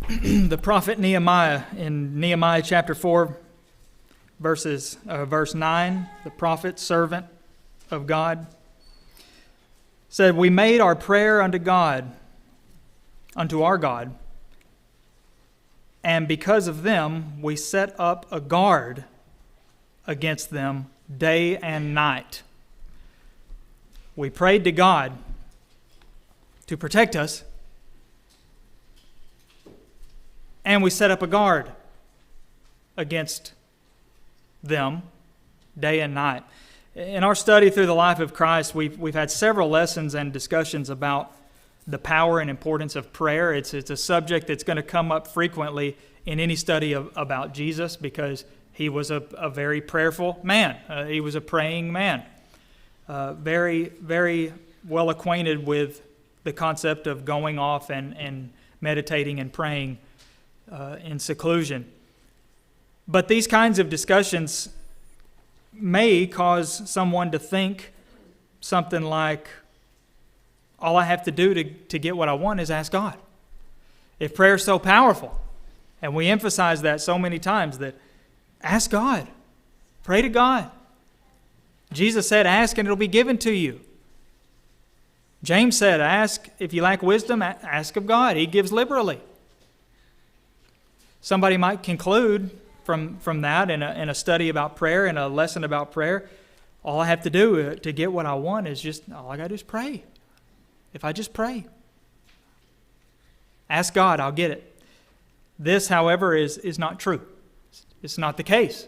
the prophet Nehemiah in Nehemiah chapter 4, verse 9, the prophet, servant of God, said, "We made our prayer unto God, unto our God, and because of them we set up a guard against them day and night." We prayed to God to protect us, and we set up a guard against them day and night. In our study through the life of Christ, we've had several lessons and discussions about the power and importance of prayer. It's a subject that's going to come up frequently in any study about Jesus, because he was a very prayerful man. He was a praying man. Very, very well acquainted with the concept of going off and meditating and praying in seclusion. But these kinds of discussions may cause someone to think something like, all I have to do to get what I want is ask God. If prayer is so powerful, and we emphasize that so many times, that ask God, pray to God. Jesus said, ask and it'll be given to you. James said, ask if you lack wisdom, ask of God. He gives liberally. Somebody might conclude from that in a study about prayer and a lesson about prayer, all I have to do to get what I want is all I got to do is pray. If I just pray, ask God, I'll get it. This, however, is not true. It's not the case.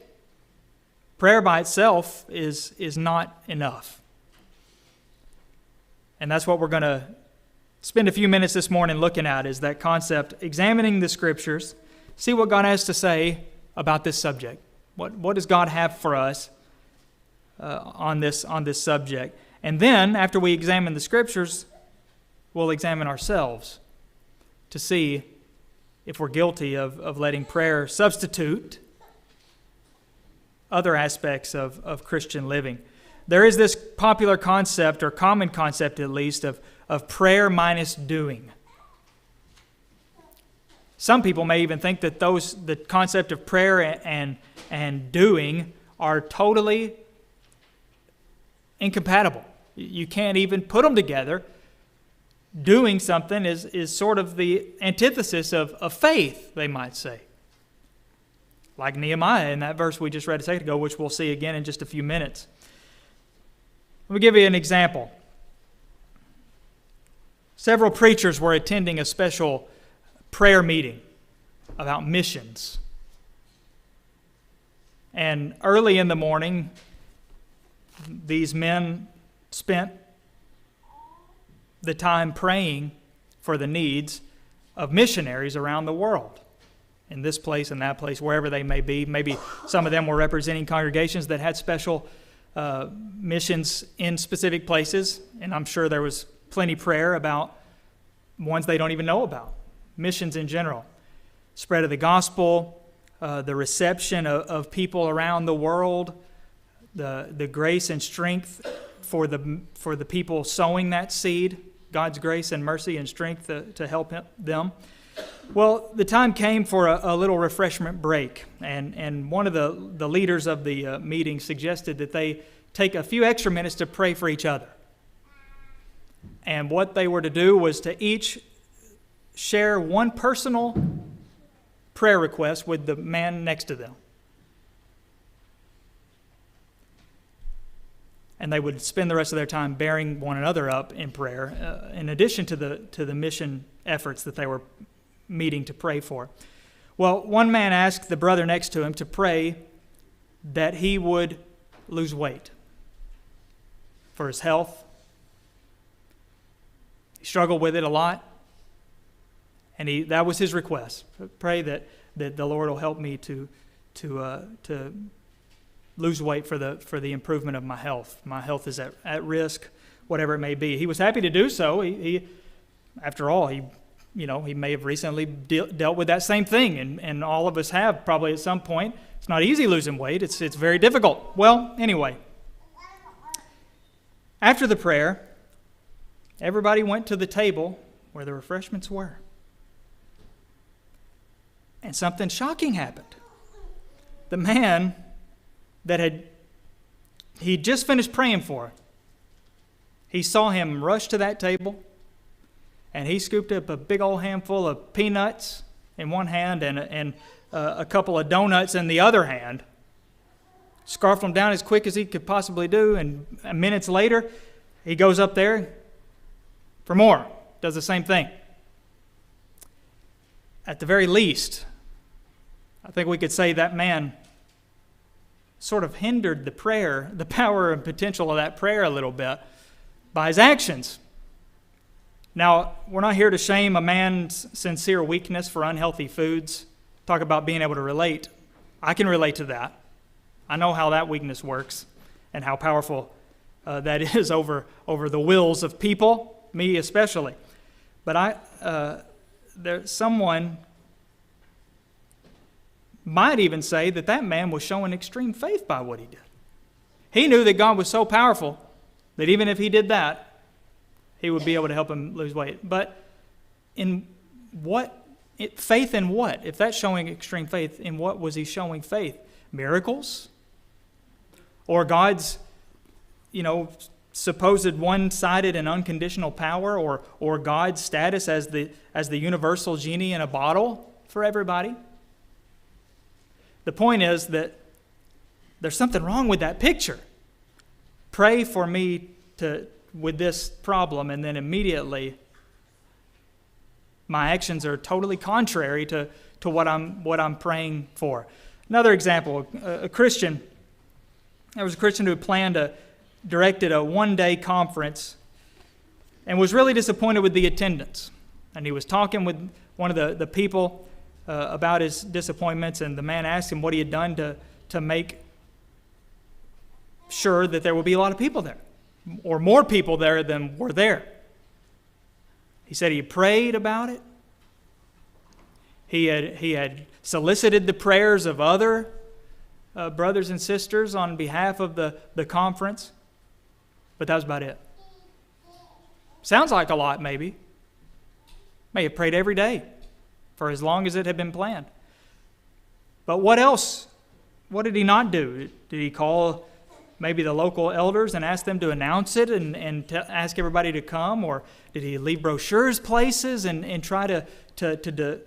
Prayer by itself is not enough. And that's what we're going to spend a few minutes this morning looking at, is that concept, examining the Scriptures, see what God has to say about this subject. What does God have for us on this subject? And then, after we examine the Scriptures, we'll examine ourselves to see if we're guilty of letting prayer substitute other aspects of Christian living. There is this popular concept, or common concept at least, of prayer minus doing. Some people may even think that the concept of prayer and doing are totally incompatible. You can't even put them together. Doing something is sort of the antithesis of faith, they might say. Like Nehemiah in that verse we just read a second ago, which we'll see again in just a few minutes. Let me give you an example. Several preachers were attending a special prayer meeting about missions. And early in the morning, these men spent the time praying for the needs of missionaries around the world, in this place and that place, wherever they may be. Maybe some of them were representing congregations that had special missions in specific places, and I'm sure there was plenty prayer about ones they don't even know about. Missions in general, spread of the gospel, the reception of people around the world, the grace and strength for the people sowing that seed, God's grace and mercy and strength to help them. Well, the time came for a little refreshment break, and one of the leaders of the meeting suggested that they take a few extra minutes to pray for each other. And what they were to do was to each share one personal prayer request with the man next to them. And they would spend the rest of their time bearing one another up in prayer, in addition to the mission efforts that they were meeting to pray for. Well, one man asked the brother next to him to pray that he would lose weight for his health. He struggled with it a lot, and that was his request. Pray that the Lord will help me to lose weight for the improvement of my health. My health is at risk, whatever it may be. He was happy to do so. He after all, he may have recently dealt with that same thing, and all of us have probably at some point. It's not easy losing weight. It's very difficult. Well, anyway, after the prayer, everybody went to the table where the refreshments were. And something shocking happened. The man that he'd just finished praying for, he saw him rush to that table, and he scooped up a big old handful of peanuts in one hand and a couple of donuts in the other hand, scarfed them down as quick as he could possibly do, and minutes later, he goes up there for more, does the same thing. At the very least, I think we could say that man sort of hindered the prayer, the power and potential of that prayer a little bit by his actions. Now, we're not here to shame a man's sincere weakness for unhealthy foods. Talk about being able to relate. I can relate to that. I know how that weakness works and how powerful that is over the wills of people, me especially. But someone might even say that man was showing extreme faith by what he did. He knew that God was so powerful that even if he did that, he would be able to help him lose weight. But faith in what? If that's showing extreme faith, in what was he showing faith? Miracles? Or God's, supposed one-sided and unconditional power, or God's status as the universal genie in a bottle for everybody? The point is that there's something wrong with that picture. Pray for me with this problem, and then immediately my actions are totally contrary to what I'm praying for. Another example, there was a Christian who directed a one-day conference and was really disappointed with the attendance. And he was talking with one of the people about his disappointments, and the man asked him what he had done to make sure that there would be a lot of people there, or more people there than were there. He said he prayed about it. He had solicited the prayers of other brothers and sisters on behalf of the conference, but that was about it. Sounds like a lot, maybe. May have prayed every day for as long as it had been planned. But what else? What did he not do? Did he call maybe the local elders and ask them to announce it and ask everybody to come? Or did he leave brochures places and try to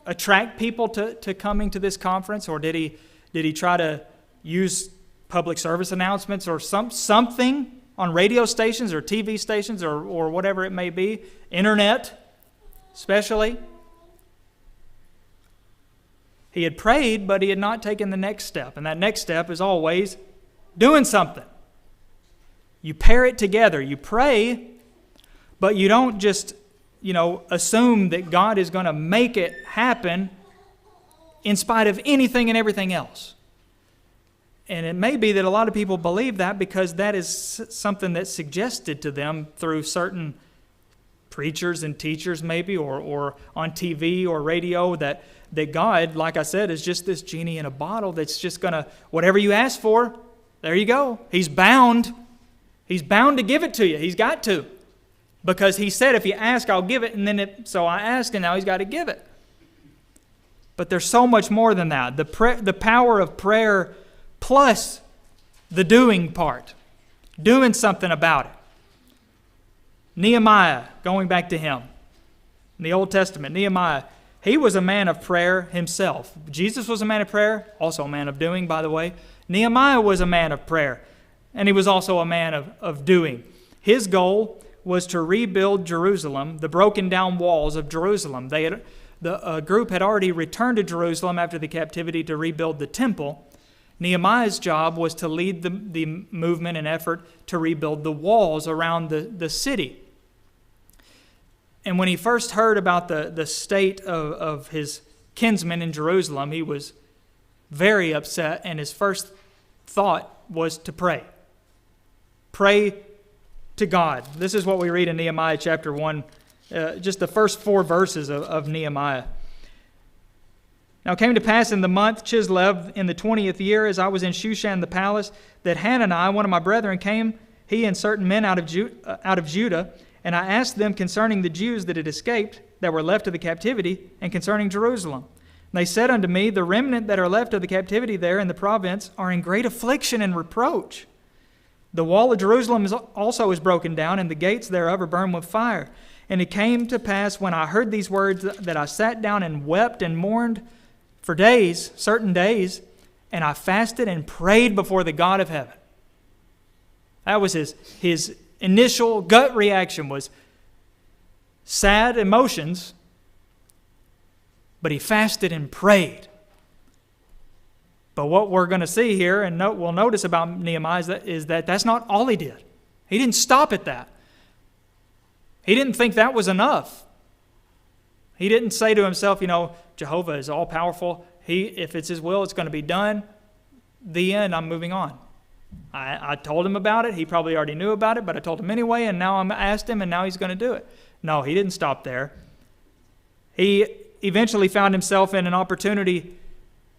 attract people to coming to this conference? Or did he try to use public service announcements or something on radio stations or TV stations or whatever it may be, internet especially? He had prayed, but he had not taken the next step. And that next step is always doing something. You pair it together. You pray, but you don't just, assume that God is going to make it happen in spite of anything and everything else. And it may be that a lot of people believe that because that is something that's suggested to them through certain preachers and teachers maybe, or on TV or radio, that God, like I said, is just this genie in a bottle that's just going to, whatever you ask for, there you go. He's bound to give it to you. He's got to. Because he said, if you ask, I'll give it. And then so I asked, and now he's got to give it. But there's so much more than that. The power of prayer plus the doing part. Doing something about it. Nehemiah, going back to him. In the Old Testament, Nehemiah, he was a man of prayer himself. Jesus was a man of prayer, also a man of doing, by the way. Nehemiah was a man of prayer, and he was also a man of doing. His goal was to rebuild Jerusalem, the broken down walls of Jerusalem. The group had already returned to Jerusalem after the captivity to rebuild the temple. Nehemiah's job was to lead the movement and effort to rebuild the walls around the city. And when he first heard about the state of his kinsmen in Jerusalem, he was very upset, and his first thought was to pray. Pray to God. This is what we read in Nehemiah chapter 1, just the first 4 verses of Nehemiah. Now it came to pass in the month Chislev, in the 20th year, as I was in Shushan the palace, that Hanani, one of my brethren, came, he and certain men out of Judah, and I asked them concerning the Jews that had escaped, that were left of the captivity, and concerning Jerusalem. And they said unto me, the remnant that are left of the captivity there in the province are in great affliction and reproach. The wall of Jerusalem also is broken down, and the gates thereof are burned with fire. And it came to pass, when I heard these words, that I sat down and wept and mourned for days, certain days, and I fasted and prayed before the God of heaven. That was his initial gut reaction, was sad emotions, but he fasted and prayed. But what we're going to see here, and we'll notice about Nehemiah, is that that's not all he did. He didn't stop at that. He didn't think that was enough. He didn't say to himself, Jehovah is all-powerful. If it's His will, it's going to be done. The end, I'm moving on. I told him about it. He probably already knew about it, but I told him anyway, and now I'm asked him, and now he's going to do it. No, he didn't stop there. He eventually found himself in an opportunity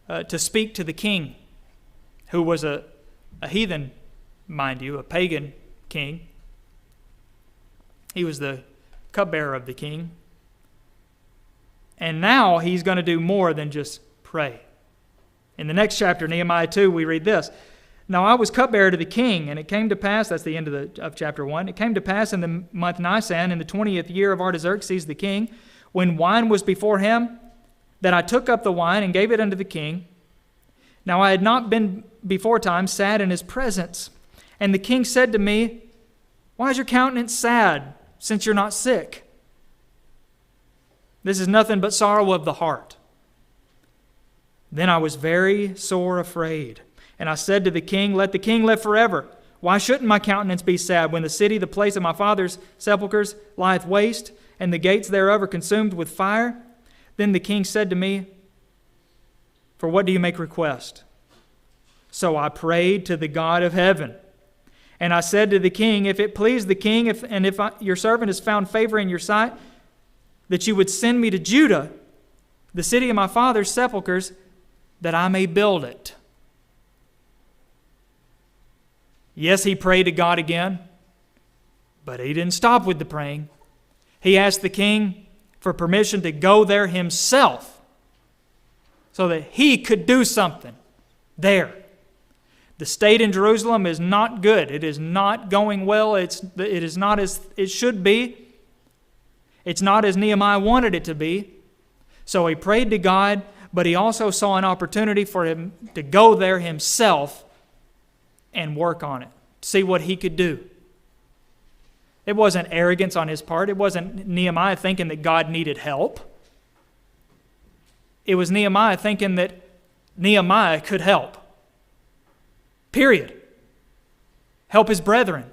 to speak to the king, who was a heathen, mind you, a pagan king. He was the cupbearer of the king. And now he's going to do more than just pray. In the next chapter, Nehemiah 2, we read this. Now I was cupbearer to the king, and it came to pass, that's the end of chapter 1, it came to pass in the month Nisan, in the 20th year of Artaxerxes the king, when wine was before him, that I took up the wine and gave it unto the king. Now I had not been before time sad in his presence. And the king said to me, why is your countenance sad, since you're not sick? This is nothing but sorrow of the heart. Then I was very sore afraid. And I said to the king, let the king live forever. Why shouldn't my countenance be sad when the city, the place of my father's sepulchres, lieth waste, and the gates thereof are consumed with fire? Then the king said to me, for what do you make request? So I prayed to the God of heaven. And I said to the king, if it please the king, if your servant has found favor in your sight, that you would send me to Judah, the city of my father's sepulchres, that I may build it. Yes, he prayed to God again, but he didn't stop with the praying. He asked the king for permission to go there himself so that he could do something there. The state in Jerusalem is not good. It is not going well. It is not as it should be. It's not as Nehemiah wanted it to be. So he prayed to God, but he also saw an opportunity for him to go there himself and work on it, see what he could do. It wasn't arrogance on his part. It wasn't Nehemiah thinking that God needed help. It was Nehemiah thinking that Nehemiah could help. Period. Help his brethren.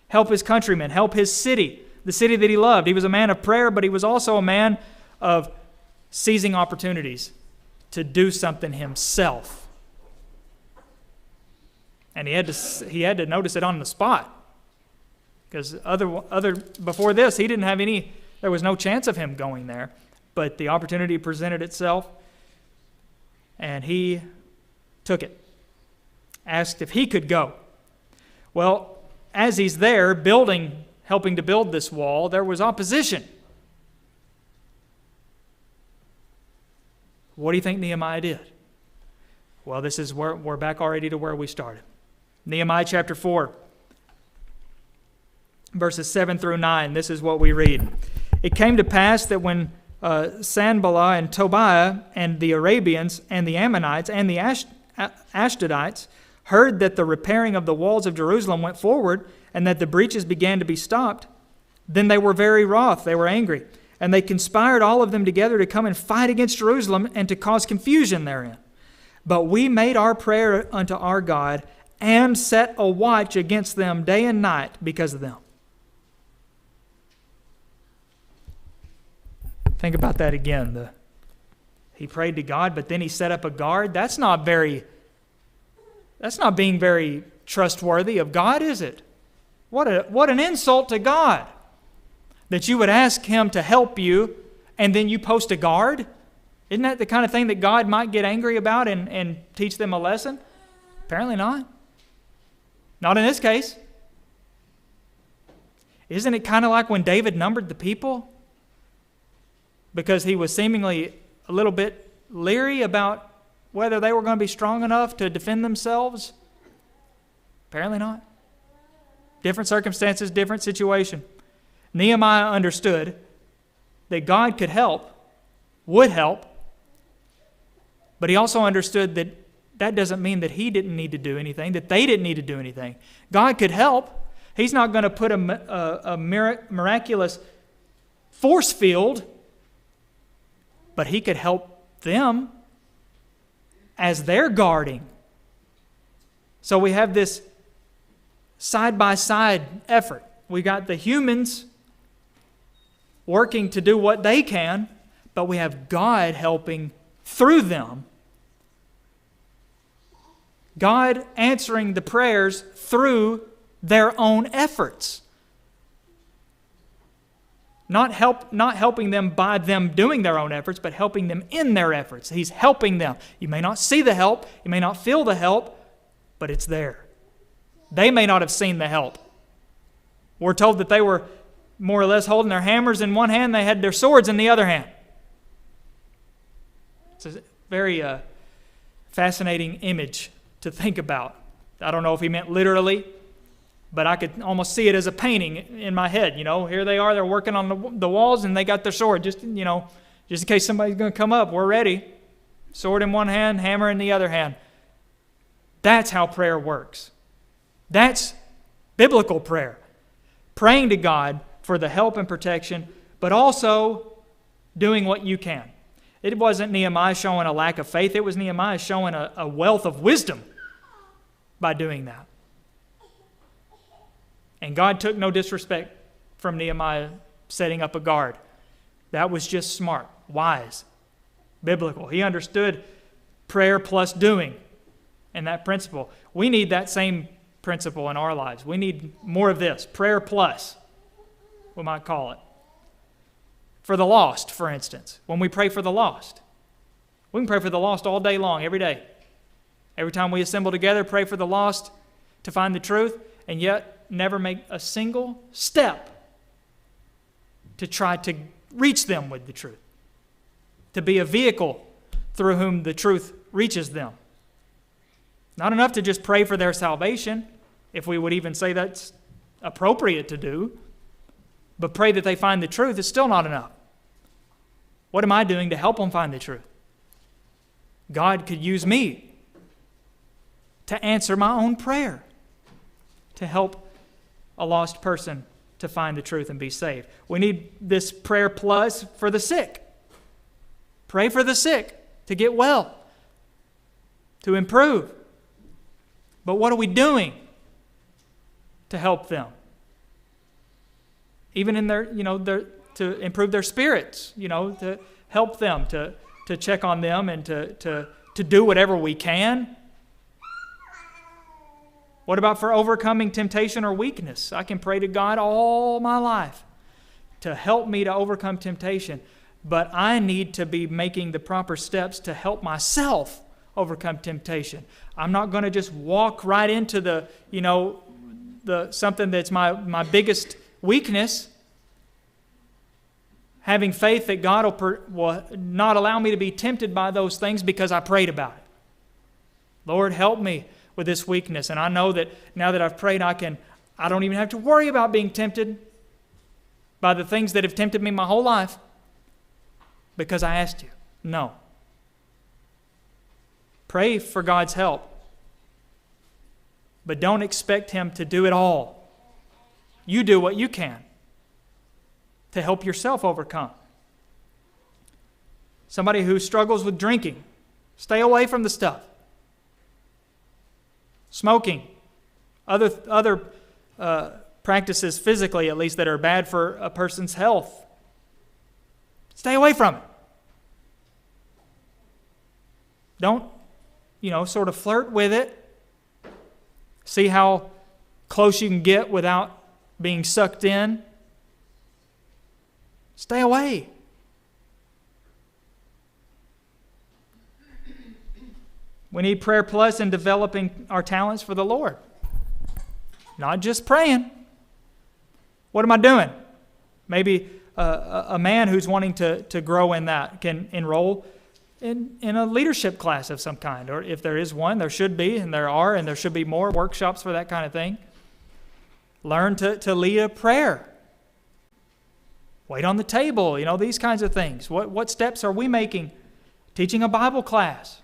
Help his countrymen. Help his city, the city that he loved. He was a man of prayer, but he was also a man of seizing opportunities to do something himself. And he had to notice it on the spot. Because before this, he didn't have there was no chance of him going there. But the opportunity presented itself, and he took it. Asked if he could go. Well, as he's there helping to build this wall, there was opposition. What do you think Nehemiah did? Well, this is where we're back already to where we started. Nehemiah chapter 4, verses 7 through 9. This is what we read. It came to pass that when Sanballat and Tobiah and the Arabians and the Ammonites and the Ashdodites heard that the repairing of the walls of Jerusalem went forward and that the breaches began to be stopped, then they were very wroth, they were angry, and they conspired all of them together to come and fight against Jerusalem and to cause confusion therein. But we made our prayer unto our God and set a watch against them day and night because of them. Think about that again. He prayed to God, but then he set up a guard. That's not being very trustworthy of God, is it? What an insult to God, that you would ask Him to help you and then you post a guard. Isn't that the kind of thing that God might get angry about and teach them a lesson? Apparently not. Not in this case. Isn't it kind of like when David numbered the people? because he was seemingly a little bit leery about whether they were going to be strong enough to defend themselves? Apparently not. Different circumstances, different situation. Nehemiah understood that God could help, would help, but he also understood that that doesn't mean that he didn't need to do anything, that they didn't need to do anything. God could help. He's not going to put a miraculous force field, but he could help them as they're guarding. So we have this side-by-side effort. We got the humans working to do what they can, but we have God helping through them. God answering the prayers through their own efforts. Not helping them by them doing their own efforts, but helping them in their efforts. He's helping them. You may not see the help, you may not feel the help, but it's there. They may not have seen the help. We're told that they were more or less holding their hammers in one hand, they had their swords in the other hand. It's a very fascinating image to think about. I don't know if he meant literally, but I could almost see it as a painting in my head. You know, here they are, they're working on the walls and they got their sword. Just in case somebody's going to come up, we're ready. Sword in one hand, hammer in the other hand. That's how prayer works. That's biblical prayer. Praying to God for the help and protection, but also doing what you can. It wasn't Nehemiah showing a lack of faith. It was Nehemiah showing a wealth of wisdom by doing that. And God took no disrespect from Nehemiah setting up a guard. That was just smart, wise, biblical. He understood prayer plus doing and that principle. We need that same principle in our lives. We need more of this. Prayer plus, we might call it. For the lost, for instance. When we pray for the lost, we can pray for the lost all day long, every day. Every time we assemble together, pray for the lost to find the truth, and yet never make a single step to try to reach them with the truth, to be a vehicle through whom the truth reaches them. Not enough to just pray for their salvation, if we would even say that's appropriate to do, but pray that they find the truth is still not enough. What am I doing to help them find the truth? God could use me to answer my own prayer, to help a lost person to find the truth and be saved. We need this prayer plus for the sick. Pray for the sick to get well, to improve. But what are we doing to help them? Even in their to improve their spirits, to help them, to check on them and to do whatever we can. What about for overcoming temptation or weakness? I can pray to God all my life to help me to overcome temptation, but I need to be making the proper steps to help myself overcome temptation. I'm not going to just walk right into the something that's my biggest weakness, having faith that God will not allow me to be tempted by those things because I prayed about it. Lord, help me with this weakness. And I know that now that I've prayed, I don't even have to worry about being tempted by the things that have tempted me my whole life because I asked you. No. Pray for God's help, but don't expect Him to do it all. You do what you can to help yourself overcome. Somebody who struggles with drinking, stay away from the stuff. Smoking, other practices physically at least that are bad for a person's health. Stay away from it. Don't, sort of flirt with it. See how close you can get without being sucked in. Stay away. We need prayer plus in developing our talents for the Lord. Not just praying. What am I doing? Maybe a man who's wanting to grow in that can enroll in a leadership class of some kind. Or if there is one, there should be, and there should be more workshops for that kind of thing. Learn to lead a prayer. Wait on the table, these kinds of things. What steps are we making? Teaching a Bible class.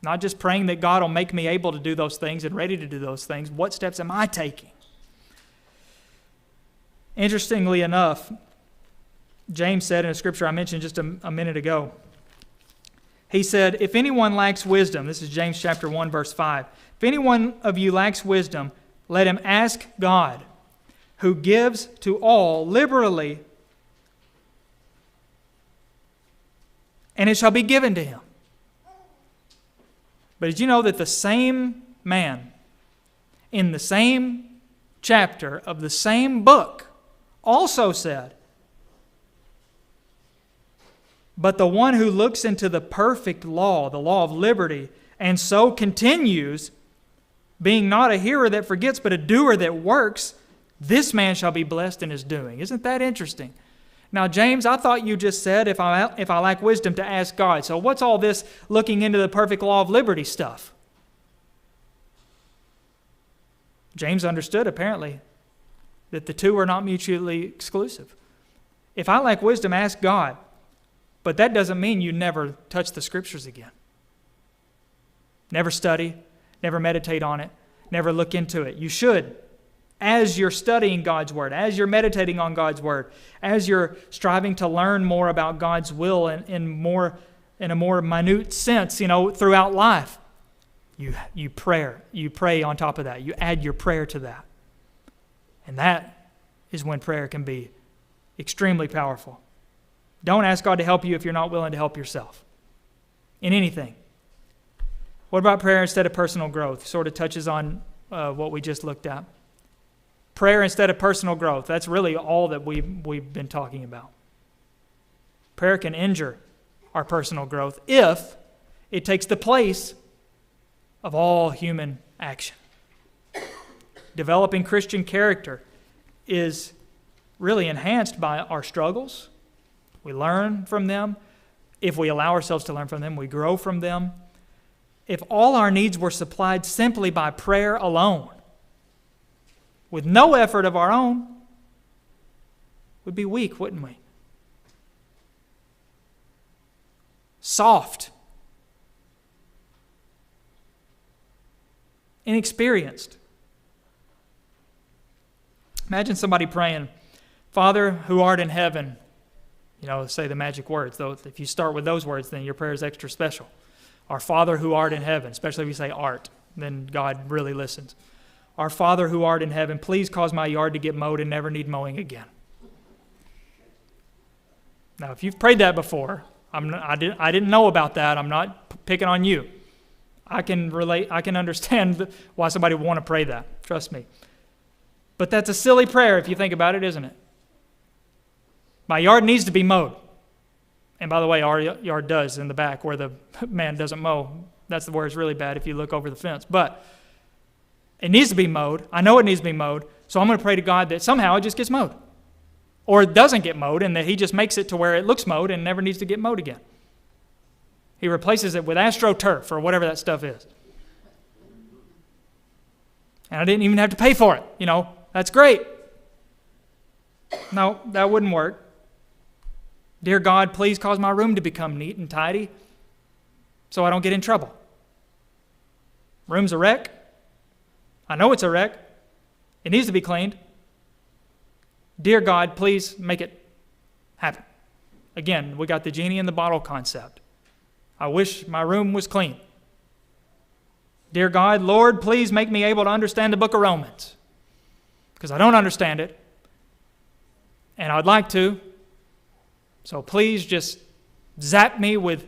Not just praying that God will make me able to do those things and ready to do those things. What steps am I taking? Interestingly enough, James said in a scripture I mentioned just a minute ago, he said, if anyone lacks wisdom, this is James chapter 1, verse 5, if any one of you lacks wisdom, let him ask God, who gives to all liberally, and it shall be given to him. But did you know that the same man in the same chapter of the same book also said, but the one who looks into the perfect law, the law of liberty, and so continues, being not a hearer that forgets, but a doer that works, this man shall be blessed in his doing. Isn't that interesting? Now, James, I thought you just said if I lack wisdom to ask God. So what's all this looking into the perfect law of liberty stuff? James understood, apparently, that the two are not mutually exclusive. If I lack wisdom, ask God. But that doesn't mean you never touch the Scriptures again. Never study, never meditate on it, never look into it. You should. As you're studying God's Word, as you're meditating on God's Word, as you're striving to learn more about God's will in a more minute sense, throughout life, you pray on top of that. You add your prayer to that. And that is when prayer can be extremely powerful. Don't ask God to help you if you're not willing to help yourself in anything. What about prayer instead of personal growth? Sort of touches on what we just looked at. Prayer instead of personal growth. That's really all that we've been talking about. Prayer can injure our personal growth if it takes the place of all human action. Developing Christian character is really enhanced by our struggles. We learn from them. If we allow ourselves to learn from them, we grow from them. If all our needs were supplied simply by prayer alone, with no effort of our own, we'd be weak, wouldn't we? Soft. Inexperienced. Imagine somebody praying, Father who art in heaven, say the magic words. Though if you start with those words, then your prayer is extra special. Our Father who art in heaven, especially if you say art, then God really listens. Our Father who art in heaven, please cause my yard to get mowed and never need mowing again. Now, if you've prayed that before, I didn't know about that. I'm not picking on you. I can relate. I can understand why somebody would want to pray that. Trust me. But that's a silly prayer if you think about it, isn't it? My yard needs to be mowed. And by the way, our yard does in the back where the man doesn't mow. That's where it's really bad if you look over the fence. But it needs to be mowed. I know it needs to be mowed. So I'm going to pray to God that somehow it just gets mowed. Or it doesn't get mowed and that He just makes it to where it looks mowed and never needs to get mowed again. He replaces it with AstroTurf or whatever that stuff is. And I didn't even have to pay for it. That's great. No, that wouldn't work. Dear God, please cause my room to become neat and tidy so I don't get in trouble. Room's a wreck. I know it's a wreck. It needs to be cleaned. Dear God, please make it happen. Again, we got the genie in the bottle concept. I wish my room was clean. Dear God, Lord, please make me able to understand the book of Romans, because I don't understand it, and I'd like to. So please just zap me with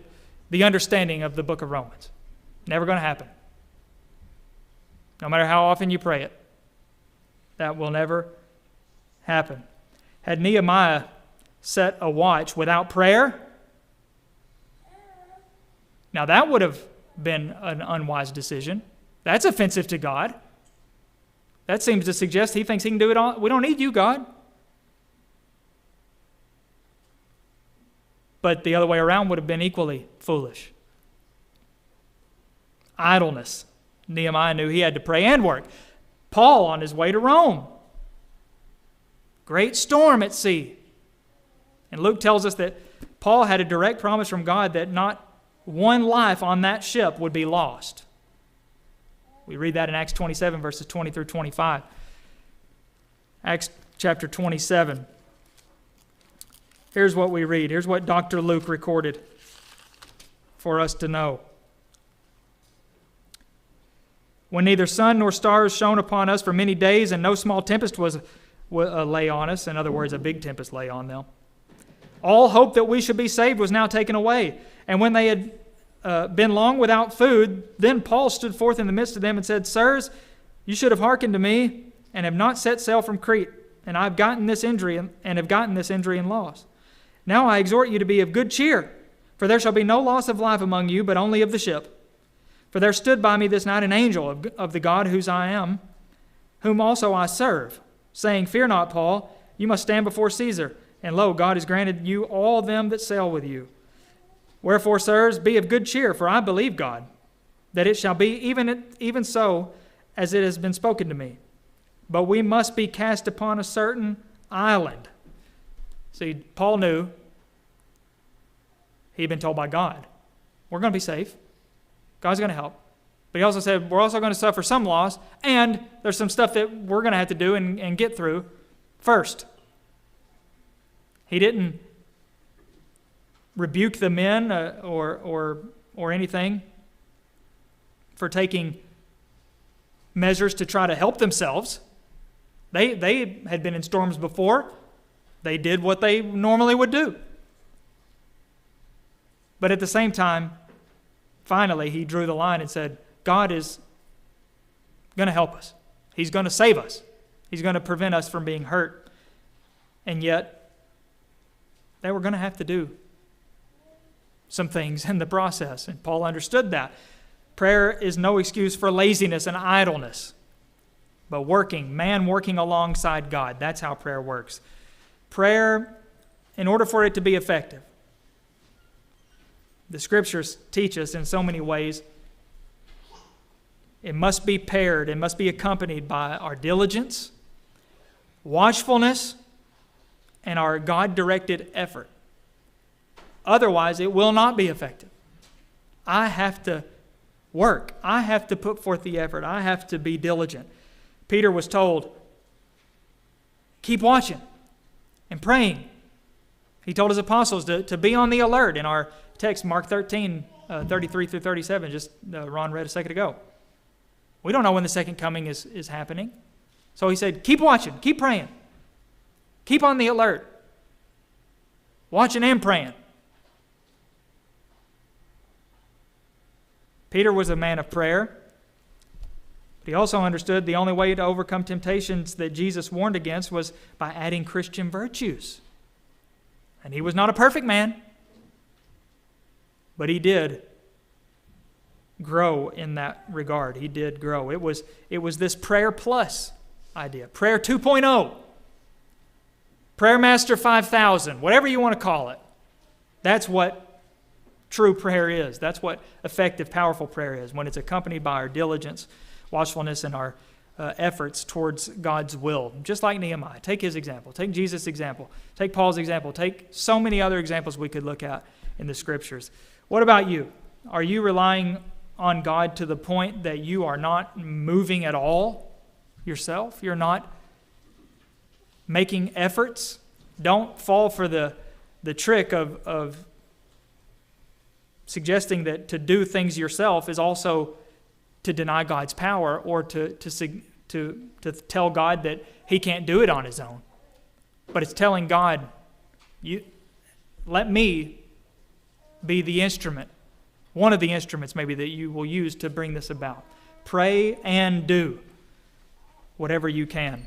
the understanding of the book of Romans. Never going to happen. No matter how often you pray it, that will never happen. Had Nehemiah set a watch without prayer, now that would have been an unwise decision. That's offensive to God. That seems to suggest he thinks he can do it all. We don't need you, God. But the other way around would have been equally foolish. Idleness. Nehemiah knew he had to pray and work. Paul on his way to Rome. Great storm at sea. And Luke tells us that Paul had a direct promise from God that not one life on that ship would be lost. We read that in Acts 27, verses 20 through 25. Acts chapter 27. Here's what we read. Here's what Dr. Luke recorded for us to know. When neither sun nor stars shone upon us for many days, and no small tempest lay on us, in other words, a big tempest lay on them, all hope that we should be saved was now taken away. And when they had been long without food, then Paul stood forth in the midst of them and said, Sirs, you should have hearkened to me, and have not set sail from Crete, and I've gotten this injury and loss. Now I exhort you to be of good cheer, for there shall be no loss of life among you, but only of the ship. For there stood by me this night an angel of the God whose I am, whom also I serve, saying, Fear not, Paul, you must stand before Caesar. And lo, God has granted you all them that sail with you. Wherefore, sirs, be of good cheer, for I believe God, that it shall be even so as it has been spoken to me. But we must be cast upon a certain island. See, Paul knew he'd been told by God, we're going to be safe. God's going to help. But he also said, we're also going to suffer some loss, and there's some stuff that we're going to have to do and get through first. He didn't rebuke the men or anything for taking measures to try to help themselves. They had been in storms before. They did what they normally would do. But at the same time, finally, he drew the line and said, God is going to help us. He's going to save us. He's going to prevent us from being hurt. And yet, they were going to have to do some things in the process. And Paul understood that. Prayer is no excuse for laziness and idleness, but man working alongside God. That's how prayer works. Prayer, in order for it to be effective, the Scriptures teach us in so many ways, it must be paired, it must be accompanied by our diligence, watchfulness, and our God-directed effort. Otherwise, it will not be effective. I have to work. I have to put forth the effort. I have to be diligent. Peter was told, keep watching and praying. He told his apostles to be on the alert. In our text, Mark 13, 33 through 37, just Ron read a second ago. We don't know when the second coming is happening. So he said, keep watching, keep praying. Keep on the alert. Watching and praying. Peter was a man of prayer, but he also understood the only way to overcome temptations that Jesus warned against was by adding Christian virtues. And he was not a perfect man, but he did grow in that regard. He did grow. It was this prayer plus idea, prayer 2.0, prayer master 5,000, whatever you want to call it. That's what true prayer is. That's what effective, powerful prayer is, when it's accompanied by our diligence, watchfulness, and our efforts towards God's will. Just like Nehemiah. Take his example. Take Jesus' example. Take Paul's example. Take so many other examples we could look at in the Scriptures. What about you? Are you relying on God to the point that you are not moving at all yourself? You're not making efforts? Don't fall for the trick of suggesting that to do things yourself is also to deny God's power, or to tell God that he can't do it on his own. But it's telling God, let me be the instrument, one of the instruments maybe that you will use to bring this about. Pray and do whatever you can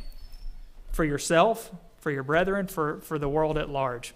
for yourself, for your brethren, for the world at large.